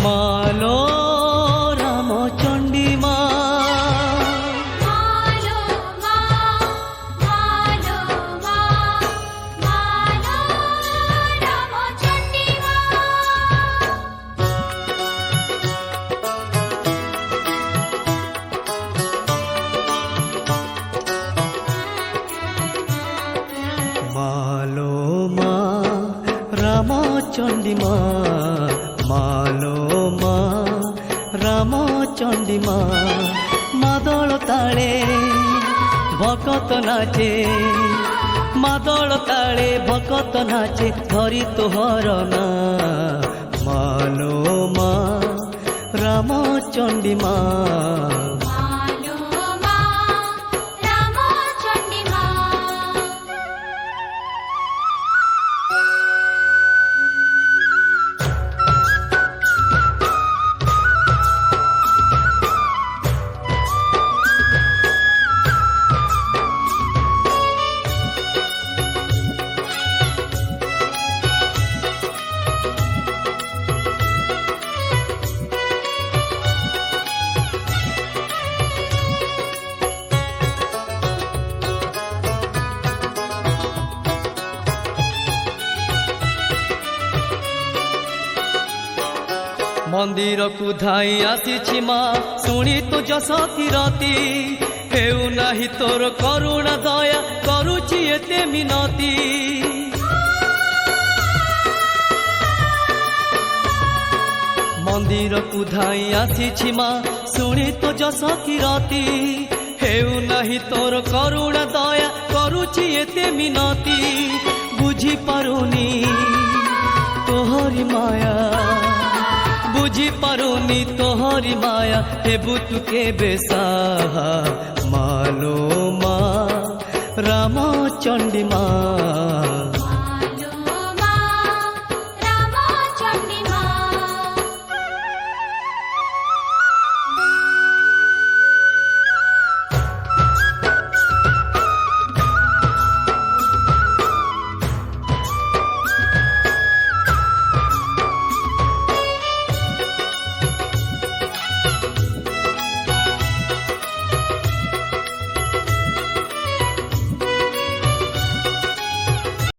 मालो रामचंडी मा मालो मा मालो मा मालो रामचंडी मा मालो मा रामचंडी मा मालो मा रामचंडी मा मादल ताले भकत नाचे मादल ताले भकत नाचे धरी तोहर ना मालो मा रामचंडी मा मालो मा रामचंडी मा मंदिर को धाई आसी माँ शुणी तो जस किरती हेउ नाही तोर करुणा दया करुची एते मिनती मंदिर को धाई आसी माँ शुणी तो जस किरती हेउ नाही तोर करुणा दया करुची एते मिनती बुझी पारुनी तोहरी माया बुझी पारुनी तोहरी माया हेबु तू के बेसाहा मालो मा रामचंडी मा